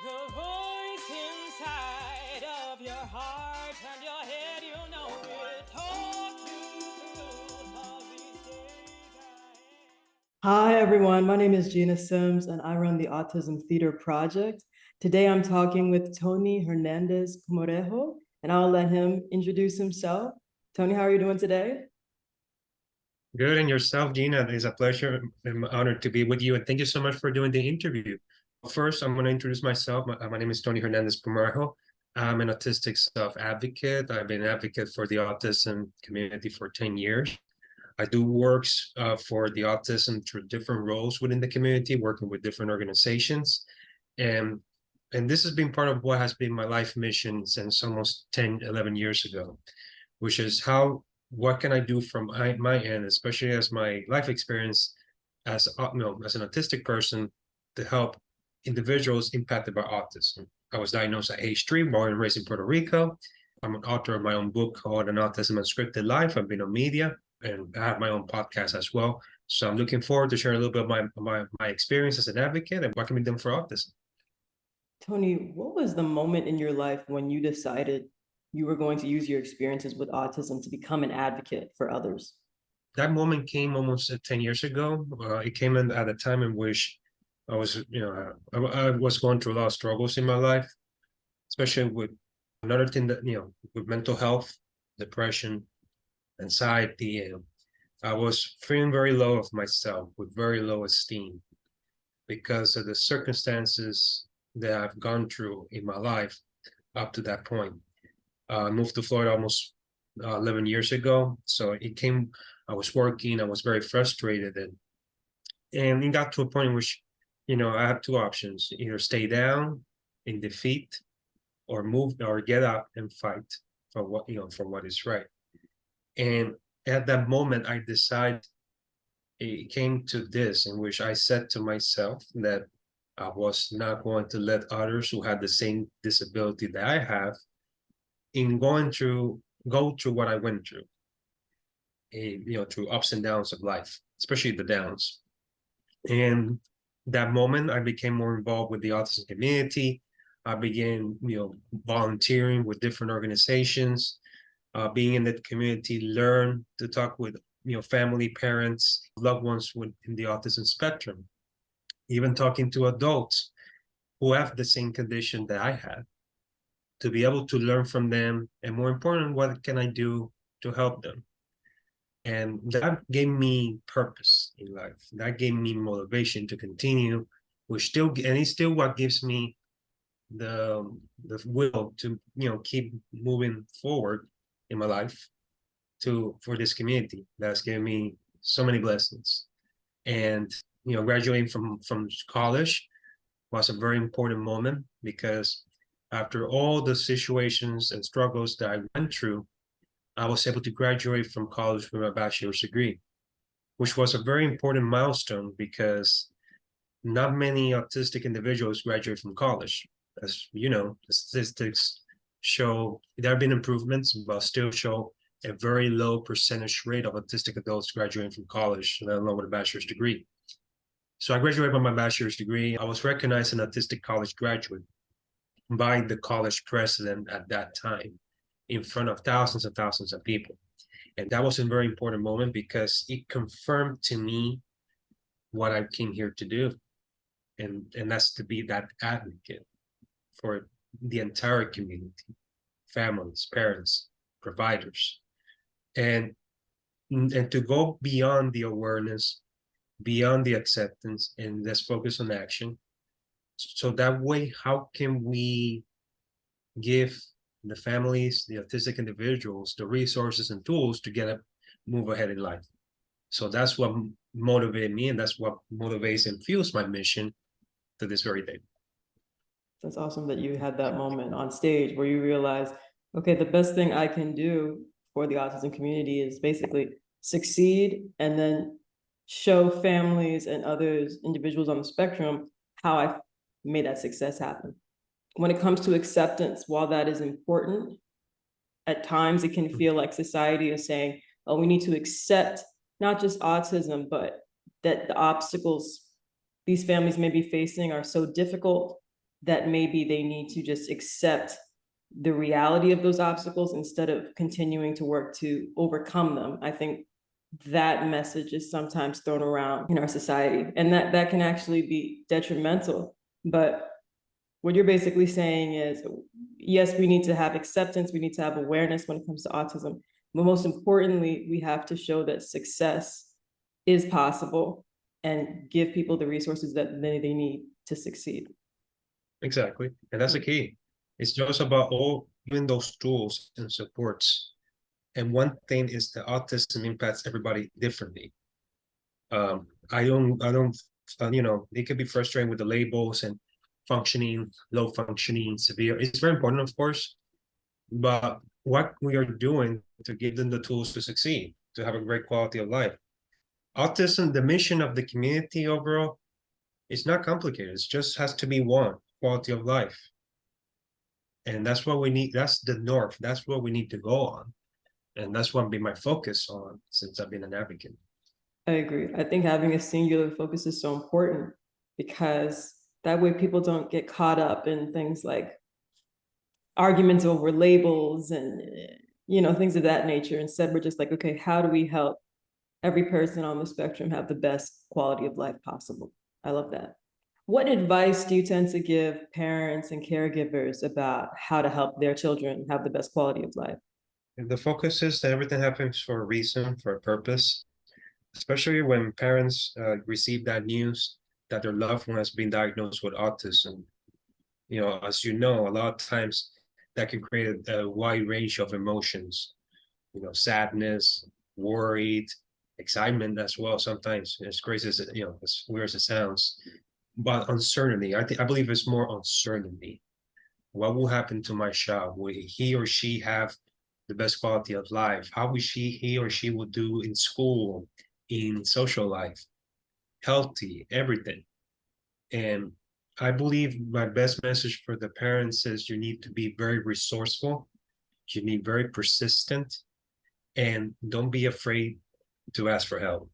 The voice inside of your heart and your head, you know it. Talk you through all these days ahead. Hi, everyone. My name is Gina Sims, and I run the Autism Theater Project. Today, I'm talking with Tony Hernandez Comorejo, and I'll let him introduce himself. Tony, how are you doing today? Good, and yourself, Gina. It is a pleasure. I'm honored to be with you, and thank you so much for doing the interview. First, I'm going to introduce myself. My name is Tony Hernandez Pumarjo. I'm an autistic self-advocate. I've been an advocate for the autism community for 10 years. I do works for the autism through different roles within the community, working with different organizations. And, and this has been part of what has been my life mission since almost 10, 11 years ago, which is what can I do from my end, especially as my life experience as as an autistic person, to help individuals impacted by autism. I was diagnosed at age 3, born and raised in Puerto Rico. I'm an author of my own book called An Autism Unscripted Life. I've been on media and I have my own podcast as well. So I'm looking forward to sharing a little bit of my experience as an advocate and what can be done for autism. Tony, what was the moment in your life when you decided you were going to use your experiences with autism to become an advocate for others? That moment came almost 10 years ago. It came in at a time in which I was going through a lot of struggles in my life, especially with another thing that, with mental health, depression, anxiety. And I was feeling very low of myself with very low esteem because of the circumstances that I've gone through in my life up to that point. I moved to Florida almost 11 years ago. So I was working, I was very frustrated. And it got to a point in which, I have two options: either stay down in defeat or move or get up and fight for what is right. And at that moment, I decided it came to this in which I said to myself that I was not going to let others who had the same disability that I have in go through what I went through, through ups and downs of life, especially the downs. And that moment, I became more involved with the autism community. I began, volunteering with different organizations, being in the community, learn to talk with, family, parents, loved ones in the autism spectrum, even talking to adults who have the same condition that I had, to be able to learn from them, and more important, what can I do to help them? And that gave me purpose in life. That gave me motivation to continue, and it's still what gives me the will to keep moving forward in my life for this community that's given me so many blessings. And graduating from college was a very important moment because after all the situations and struggles that I went through, I was able to graduate from college with a bachelor's degree, which was a very important milestone because not many autistic individuals graduate from college. As you know, the statistics show there have been improvements, but still show a very low percentage rate of autistic adults graduating from college, let alone with a bachelor's degree. So I graduated with my bachelor's degree. I was recognized an autistic college graduate by the college president at that time in front of thousands and thousands of people. And that was a very important moment because it confirmed to me what I came here to do. And that's to be that advocate for the entire community, families, parents, providers. And and to go beyond the awareness, beyond the acceptance, and let's focus on action. So that way, how can we give the families, the autistic individuals, the resources and tools to move ahead in life? So that's what motivated me, and that's what motivates and fuels my mission to this very day. That's awesome that you had that moment on stage where you realized, okay, the best thing I can do for the autism community is basically succeed and then show families and others, individuals on the spectrum, how I made that success happen. When it comes to acceptance, while that is important, at times it can feel like society is saying, oh, we need to accept not just autism, but that the obstacles these families may be facing are so difficult that maybe they need to just accept the reality of those obstacles instead of continuing to work to overcome them. I think that message is sometimes thrown around in our society, and that can actually be detrimental. But what you're basically saying is, yes, we need to have acceptance, we need to have awareness when it comes to autism, but most importantly, we have to show that success is possible and give people the resources that they need to succeed. Exactly. And that's the key. It's just about all giving those tools and supports. And one thing is that autism impacts everybody differently. I don't, it could be frustrating with the labels and functioning, low functioning, severe. It's very important, of course, but what we are doing to give them the tools to succeed, to have a great quality of life. Autism, the mission of the community overall, is not complicated. It just has to be one, quality of life. And that's what we need. That's the north. That's what we need to go on. And that's what been my focus on since I've been an advocate. I agree. I think having a singular focus is so important because that way people don't get caught up in things like arguments over labels and things of that nature. Instead, we're just like, okay, how do we help every person on the spectrum have the best quality of life possible? I love that. What advice do you tend to give parents and caregivers about how to help their children have the best quality of life? The focus is that everything happens for a reason, for a purpose, especially when parents receive that news that their loved one has been diagnosed with autism. As you know, a lot of times that can create a wide range of emotions, sadness, worried, excitement as well. Sometimes, as crazy as as weird as it sounds, but uncertainty. I believe it's more uncertainty. What will happen to my child? Will he or she have the best quality of life? How will he or she will do in school, in social life, healthy, everything. And I believe my best message for the parents is you need to be very resourceful. You need very persistent, and don't be afraid to ask for help,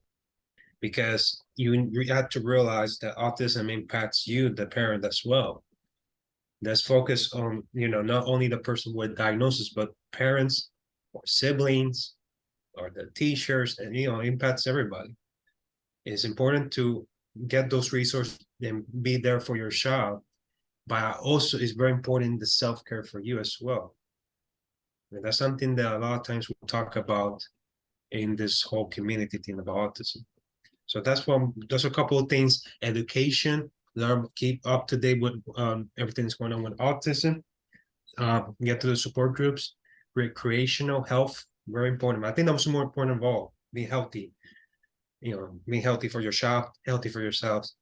because you have to realize that autism impacts you, the parent, as well. Let's focus on, not only the person with diagnosis, but parents or siblings or the teachers, and, impacts everybody. It's important to get those resources and be there for your child, but also it's very important the self-care for you as well. And that's something that a lot of times we talk about in this whole community thing about autism. So that's a couple of things. Education, learn, keep up to date with everything that's going on with autism. Get to the support groups. Recreational health, very important. I think that was more important of all. Be healthy. Be healthy for your child, healthy for yourselves.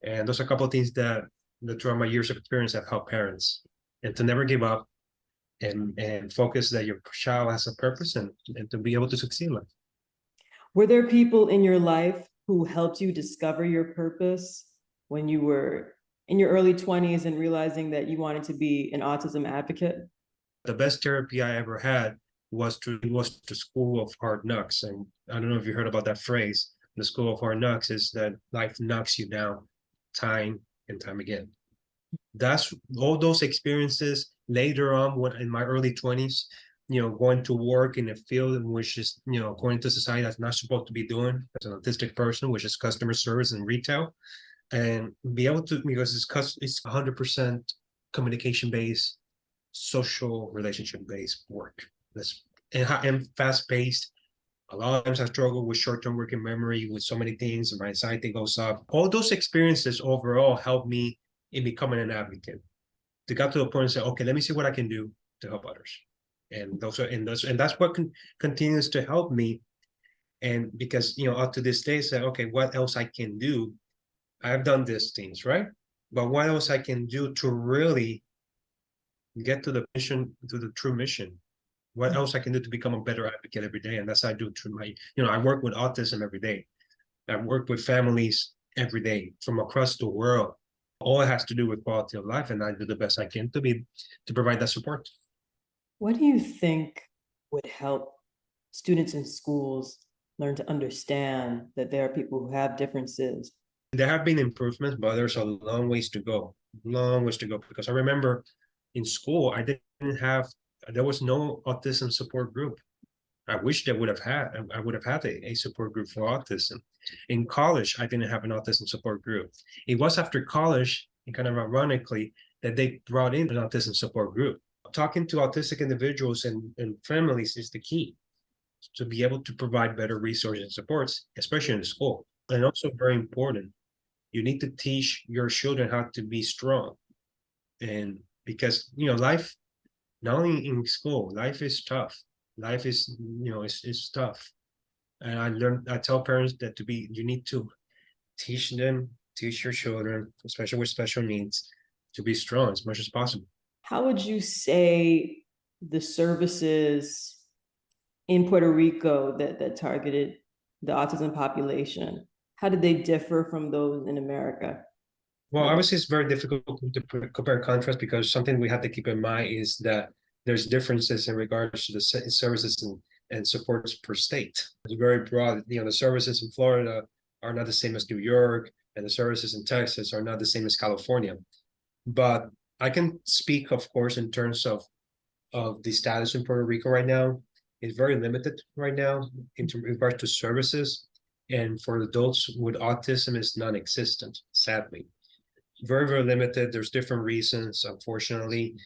And those are a couple of things that throughout my years of experience have helped parents. And to never give up, and focus that your child has a purpose, and to be able to succeed in life. Were there people in your life who helped you discover your purpose when you were in your early 20s and realizing that you wanted to be an autism advocate? The best therapy I ever had was the School of Hard Knocks. And I don't know if you heard about that phrase. The School of Hard Knocks is that life knocks you down time and time again. That's all those experiences later on when in my early 20s, going to work in a field in which is, according to society, that's not supposed to be doing as an autistic person, which is customer service and retail. And be able to, because it's 100% communication based, social relationship based work. And fast paced. A lot of times I struggle with short-term working memory with so many things, and my anxiety goes up. All those experiences overall helped me in becoming an advocate. To get to the point and say, okay, let me see what I can do to help others. And that's what continues to help me. And because, up to this day, say, okay, what else I can do? I've done these things, right? But what else I can do to really get to the mission, to the true mission? What else I can do to become a better advocate every day? And that's I do through my, I work with autism every day. I work with families every day from across the world. All it has to do with quality of life, and I do the best I can to provide that support. What do you think would help students in schools learn to understand that there are people who have differences? There have been improvements, but there's a long ways to go. long ways to go, because I remember in school, there was no autism support group. I wish I would have had a support group for autism. In college, I didn't have an autism support group. It was after college, and kind of ironically, that they brought in an autism support group. Talking to autistic individuals and families is the key to be able to provide better resources and supports, especially in the school. And also very important, you need to teach your children how to be strong. And because, life, not only in school, life is tough. Life is, is tough. And I tell parents that you need to teach your children, especially with special needs, to be strong as much as possible. How would you say the services in Puerto Rico that targeted the autism population, how did they differ from those in America? Well, obviously, it's very difficult to compare and contrast, because something we have to keep in mind is that there's differences in regards to the services and supports per state. It's very broad. The services in Florida are not the same as New York, and the services in Texas are not the same as California. But I can speak, of course, in terms of the status in Puerto Rico right now. It's very limited right now in regards to services, and for adults with autism is non-existent, sadly. Very, very limited. There's different reasons, unfortunately,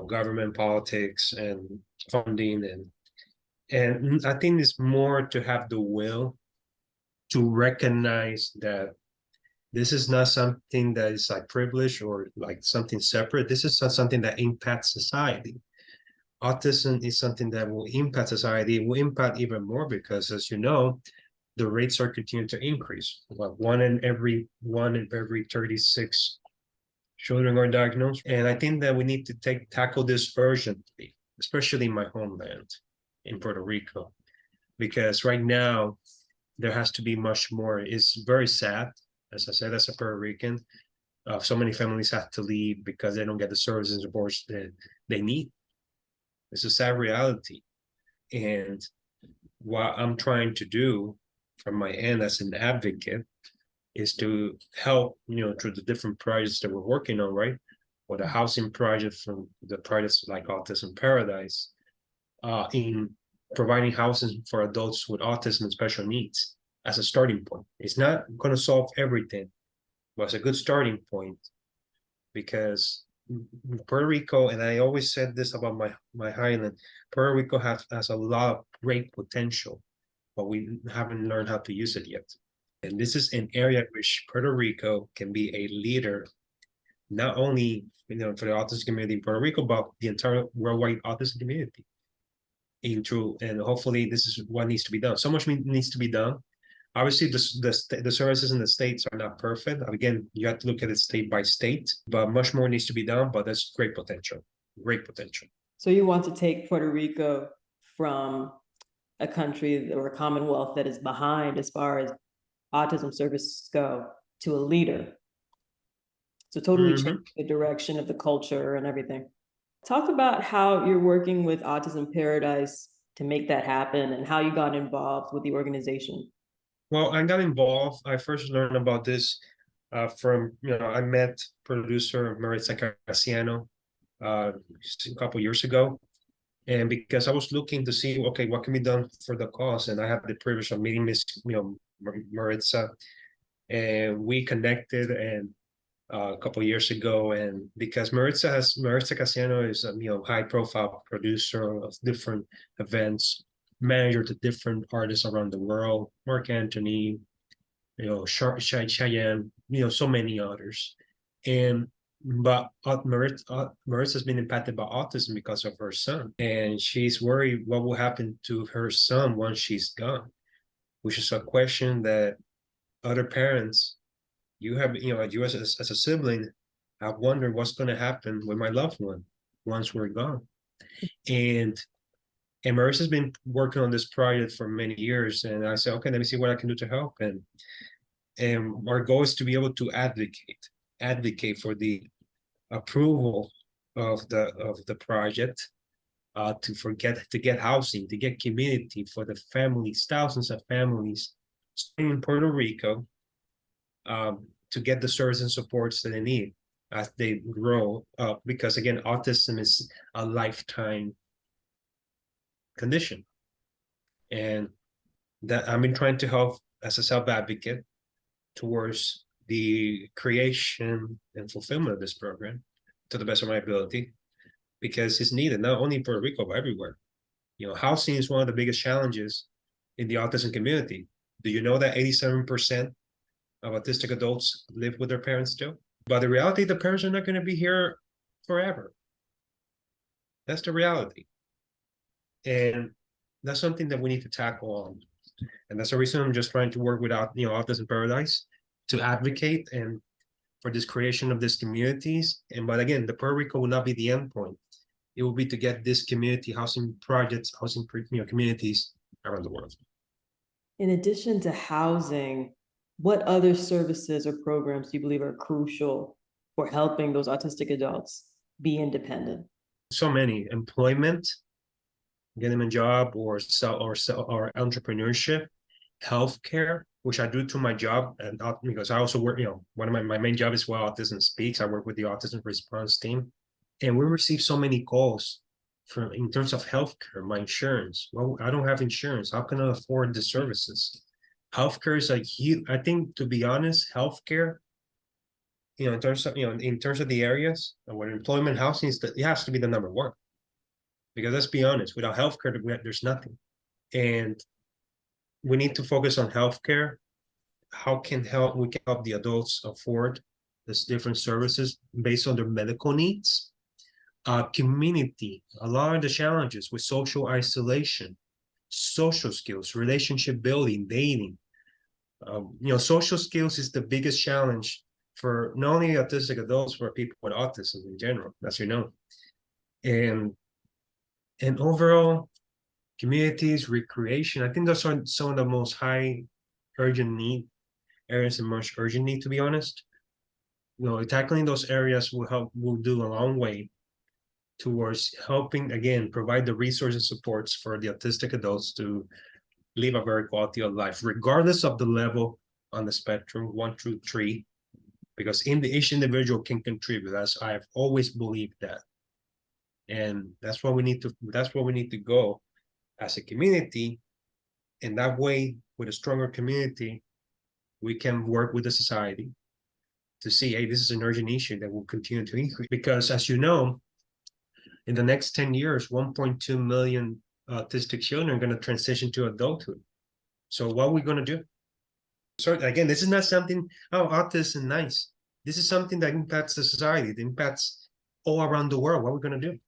government politics and funding, and I think it's more to have the will to recognize that this is not something that is like privilege or like something separate. This is not something that impacts society. Autism is something that will impact society. It will impact even more because, as you know, the rates are continuing to increase. Well, one in every 36 children are diagnosed. And I think that we need to tackle this urgently, especially in my homeland in Puerto Rico, because right now there has to be much more. It's very sad, as I said, as a Puerto Rican, so many families have to leave because they don't get the services and supports that they need. It's a sad reality. And what I'm trying to do from my end as an advocate is to help, through the different projects that we're working on, right? Or the housing project, from the projects like Autism Paradise, in providing housing for adults with autism and special needs as a starting point. It's not going to solve everything, but it's a good starting point, because Puerto Rico, and I always said this about my highland, Puerto Rico has a lot of great potential, but we haven't learned how to use it yet. And this is an area in which Puerto Rico can be a leader, not only for the autism community in Puerto Rico, but the entire worldwide autism community. And hopefully this is what needs to be done. So much needs to be done. Obviously, the services in the states are not perfect. Again, you have to look at it state by state, but much more needs to be done. But there's great potential, great potential. So you want to take Puerto Rico from a country or a commonwealth that is behind as far as autism services go to a leader. So totally change the direction of the culture and everything. Talk about how you're working with Autism Paradise to make that happen and how you got involved with the organization. Well, I got involved. I first learned about this from, I met producer Maritza Casiano a couple years ago. And because I was looking to see, okay, what can be done for the cause? And I had the privilege of meeting Miss, Maritza, and we connected and a couple of years ago. And because Maritza Casiano is a high profile producer of different events, manager to different artists around the world, Mark Anthony, Cheyenne, so many others. And but Maritza's been impacted by autism because of her son, and she's worried what will happen to her son once she's gone, which is a question that other parents, you as a sibling, have wondered what's going to happen with my loved one once we're gone. And Marissa's been working on this project for many years, and I said, okay, let me see what I can do to help. And our goal is to be able to advocate for the approval of the project, to get housing, to get community for the families, thousands of families in Puerto Rico, to get the services and supports that they need. as they grow up, because again, autism is a lifetime condition. And that I've been trying to help as a self-advocate towards the creation and fulfillment of this program to the best of my ability, because it's needed not only in Puerto Rico, but everywhere. Housing is one of the biggest challenges in the autism community. Do you know that 87% of autistic adults live with their parents still? But the reality, the parents are not going to be here forever. That's the reality. And that's something that we need to tackle on. And that's the reason I'm just trying to work with Autism Paradise to advocate and for this creation of these communities. But again, the Puerto Rico will not be the end point. It will be to get this community housing projects, housing communities around the world. In addition to housing, what other services or programs do you believe are crucial for helping those autistic adults be independent? So many: employment, get them a job, or entrepreneurship, healthcare, which I do to my job, and because I also work, one of my main job is Autism Speaks. I work with the autism response team, and we receive so many calls in terms of healthcare, my insurance. Well, I don't have insurance. How can I afford the services? Healthcare is like huge. I think, to be honest, healthcare, in terms of the areas where employment, housing it has to be the number one. Because let's be honest, without healthcare, there's nothing. And we need to focus on healthcare. We can help the adults afford these different services based on their medical needs. Community, a lot of the challenges with social isolation, social skills, relationship building, dating. Social skills is the biggest challenge for not only autistic adults, for people with autism in general, as you know. And overall, communities, recreation, I think those are some of the most high urgent need areas and most urgent need, to be honest. Tackling those areas will do a long way towards helping, again, provide the resources and supports for the autistic adults to live a very quality of life, regardless of the level on the spectrum, 1 through 3, because each individual can contribute. As I've always believed that. And that's what we need to go as a community. And that way, with a stronger community, we can work with the society to see, hey, this is an urgent issue that will continue to increase. Because as you know, in the next 10 years, 1.2 million autistic children are going to transition to adulthood. So what are we going to do? So again, this is not something, autism is nice. This is something that impacts the society, that impacts all around the world. What are we going to do?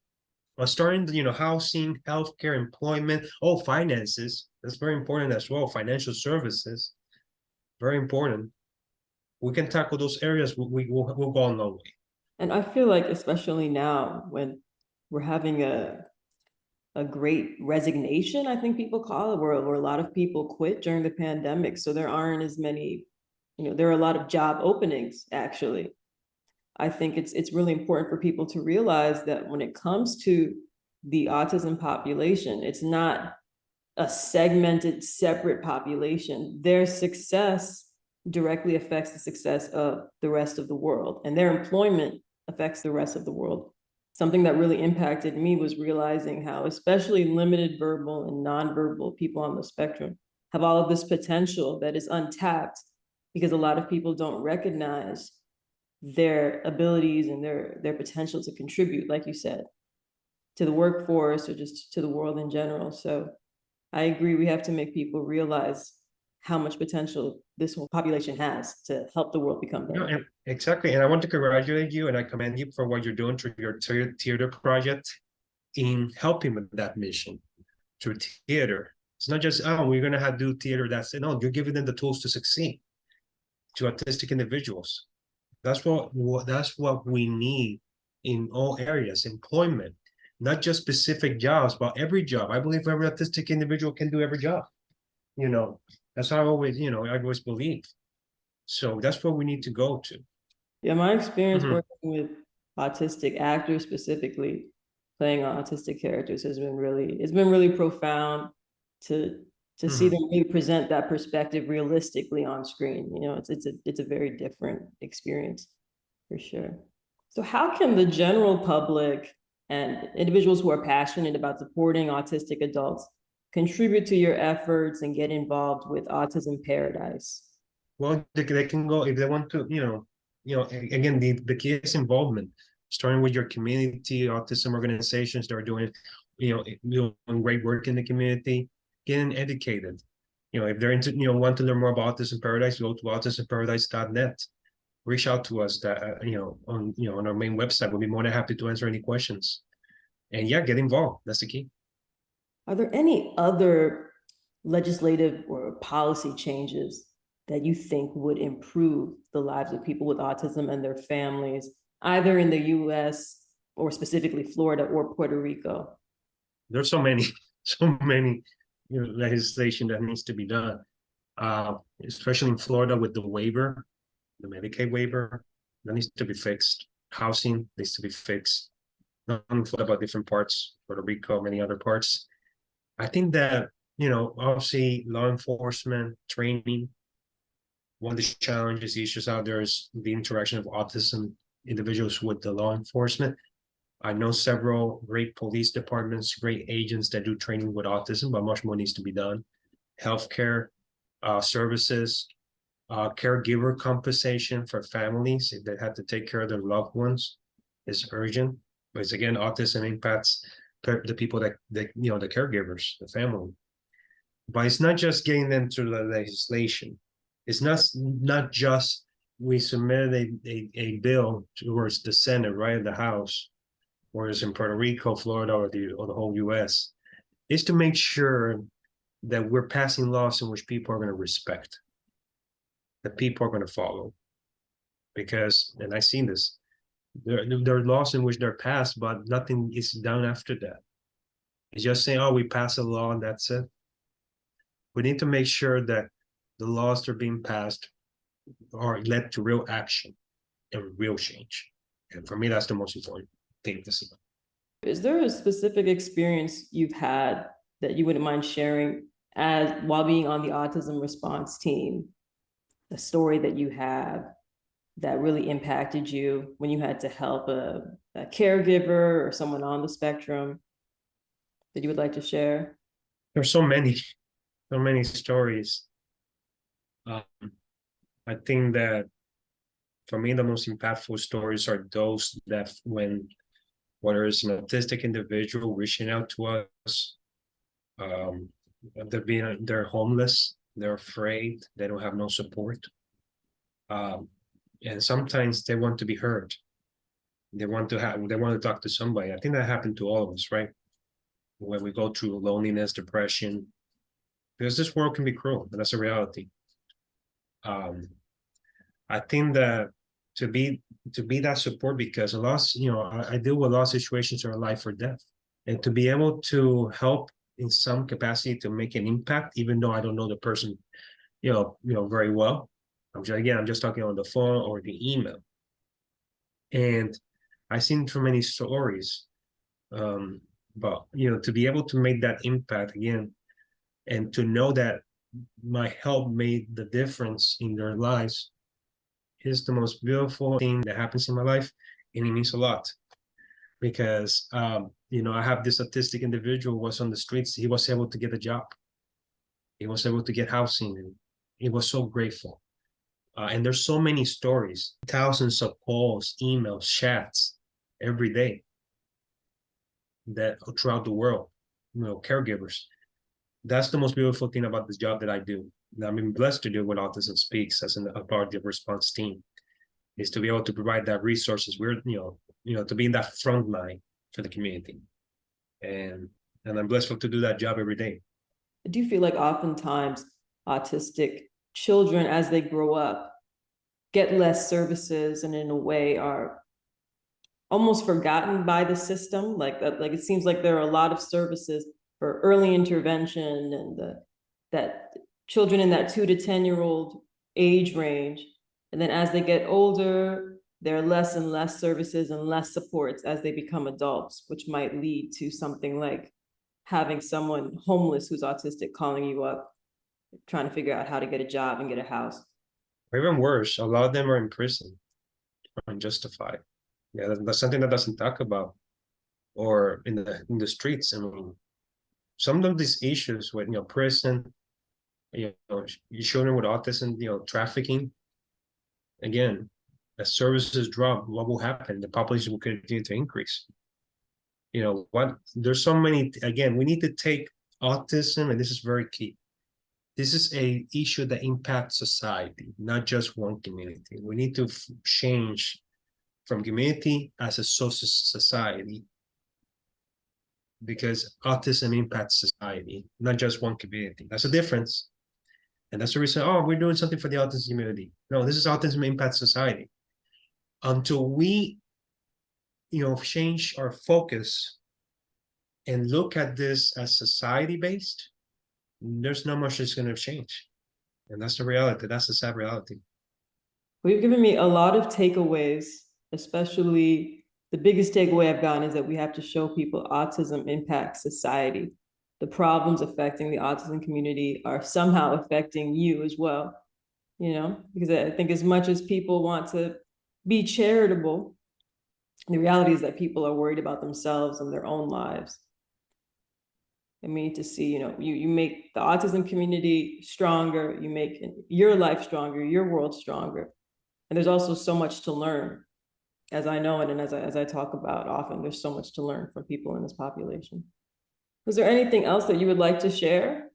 Starting, housing, healthcare, employment, finances. That's very important as well. Financial services, very important. We can tackle those areas. We'll go a long way. And I feel like, especially now when we're having a great resignation, I think people call it, where a lot of people quit during the pandemic. So there aren't as many, there are a lot of job openings, actually. I think it's really important for people to realize that when it comes to the autism population, it's not a segmented, separate population. Their success directly affects the success of the rest of the world, and their employment affects the rest of the world. Something that really impacted me was realizing how especially limited verbal and nonverbal people on the spectrum have all of this potential that is untapped, because a lot of people don't recognize their abilities and their potential to contribute, like you said, to the workforce or just to the world in general. So I agree, we have to make people realize how much potential this whole population has to help the world become better. Exactly. And I want to congratulate you and I commend you for what you're doing through your theater project in helping with that mission through theater. It's not just, we're going to do theater. That's it. No, you're giving them the tools to succeed, to autistic individuals. That's what we need in all areas. Employment, not just specific jobs, but every job. I believe every autistic individual can do every job. That's how I always believe. So that's what we need to go to. Yeah, my experience working with autistic actors, specifically playing autistic characters, it's been really profound to see them really present that perspective realistically on screen. It's a very different experience, for sure. So how can the general public and individuals who are passionate about supporting autistic adults contribute to your efforts and get involved with Autism Paradise? Well, they can go if they want to, again, the key is involvement, starting with your community, autism organizations that are doing, doing great work in the community, getting educated. If they're into, want to learn more about Autism Paradise, go to autismparadise.net. Reach out to us that, on our main website. We'll be more than happy to answer any questions. And yeah, get involved. That's the key. Are there any other legislative or policy changes that you think would improve the lives of people with autism and their families, either in the US or specifically Florida or Puerto Rico? There's so many, so many, legislation that needs to be done. Especially in Florida with the waiver, the Medicaid waiver, that needs to be fixed. Housing needs to be fixed. Not only Florida, but different parts, Puerto Rico, many other parts. I think that, obviously law enforcement training, one of the challenges, issues out there is the interaction of autism individuals with the law enforcement. I know several great police departments, great agents that do training with autism, but much more needs to be done. Healthcare services, caregiver compensation for families if they have to take care of their loved ones is urgent. Because again, autism impacts the people that the caregivers, the family. But it's not just getting them to the legislation. It's not just we submitted a bill towards the Senate, right, the House, whereas in Puerto Rico, Florida, or the whole US, is to make sure that we're passing laws in which people are going to respect, that people are going to follow. Because, and I've seen this, there are laws in which they're passed, but nothing is done after that. It's just saying, oh, we pass a law and that's it. We need to make sure that the laws that are being passed are led to real action and real change. And for me, that's the most important thing to see. Is there a specific experience you've had that you wouldn't mind sharing as while being on the autism response team? A story that you have that really impacted you when you had to help a caregiver or someone on the spectrum that you would like to share? There's so many stories. I think that for me, the most impactful stories are those that whether it's an autistic individual reaching out to us, they're homeless, they're afraid, they don't have no support. And sometimes they want to be heard. They want to talk to somebody. I think that happened to all of us, right? When we go through loneliness, depression, because this world can be cruel, and that's a reality. I think that to be that support, because a lot, I deal with a lot of situations that are life or death, and to be able to help in some capacity to make an impact, even though I don't know the person, very well. I'm just talking on the phone or the email, and I've seen too many stories. But to be able to make that impact again, and to know that my help made the difference in their lives is the most beautiful thing that happens in my life, and it means a lot. Because I have this autistic individual who was on the streets. He was able to get a job. He was able to get housing, and he was so grateful. And there's so many stories, thousands of calls, emails, chats every day that throughout the world, caregivers. That's the most beautiful thing about this job that I do. That I'm blessed to do with Autism Speaks as a part of the response team, is to be able to provide that resources. We're, to be in that front line for the community. And I'm blessed to do that job every day. I do feel like oftentimes autistic children, as they grow up, get less services and in a way are almost forgotten by the system. Like it seems like there are a lot of services for early intervention and that children in that 2 to 10-year-old age range. And then as they get older, there are less and less services and less supports as they become adults, which might lead to something like having someone homeless who's autistic calling you up, trying to figure out how to get a job and get a house. Or even worse, a lot of them are in prison, unjustified. Yeah, that's something that doesn't talk about, or in the streets. I mean, some of these issues with prison, children with autism, trafficking. Again, as services drop, what will happen? The population will continue to increase. There's so many. Again, we need to take autism, and this is very key. This is a issue that impacts society, not just one community. We need to change from community as a social society, because autism impacts society, not just one community. That's a difference. And that's the reason, oh, we're doing something for the autism community. No, this is autism impacts society. Until we, change our focus and look at this as society-based, there's not much that's going to change. And that's the reality. That's the sad reality. Well, you've given me a lot of takeaways, especially the biggest takeaway I've gotten is that we have to show people autism impacts society. The problems affecting the autism community are somehow affecting you as well, because I think as much as people want to be charitable, the reality is that people are worried about themselves and their own lives. And we need to see, you make the autism community stronger, you make your life stronger, your world stronger. And there's also so much to learn, as I know it, and as I talk about often, there's so much to learn from people in this population. Was there anything else that you would like to share?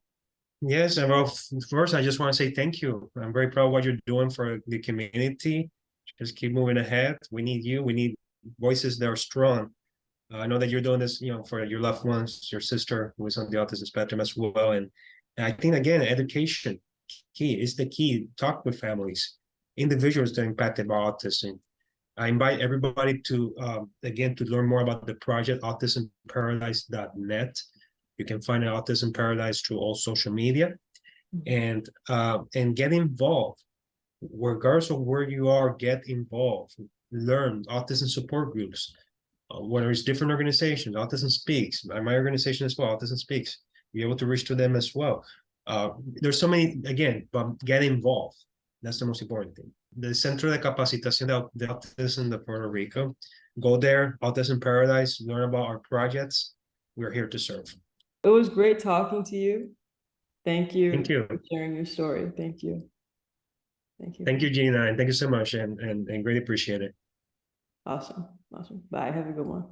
Yes, and well, first, I just want to say thank you. I'm very proud of what you're doing for the community. Just keep moving ahead. We need you. We need voices that are strong. I know that you're doing this, for your loved ones, your sister who is on the autism spectrum as well. And I think, again, education is the key. Talk with families, individuals that are impacted by autism. I invite everybody to, again, to learn more about the project, autismparadise.net. You can find Autism Paradise through all social media, and get involved. Regardless of where you are, get involved. Learn autism support groups, whether it's different organizations. Autism Speaks, my organization as well, Autism Speaks. Be able to reach to them as well. There's so many, again, but get involved. That's the most important thing. The Centro de Capacitación de Autism de Puerto Rico. Go there, Autism Paradise, learn about our projects. We're here to serve. It was great talking to you. Thank you. Thank you for sharing your story. Thank you. Thank you, Gina, and thank you so much, and greatly appreciate it. Awesome. Bye. Have a good one.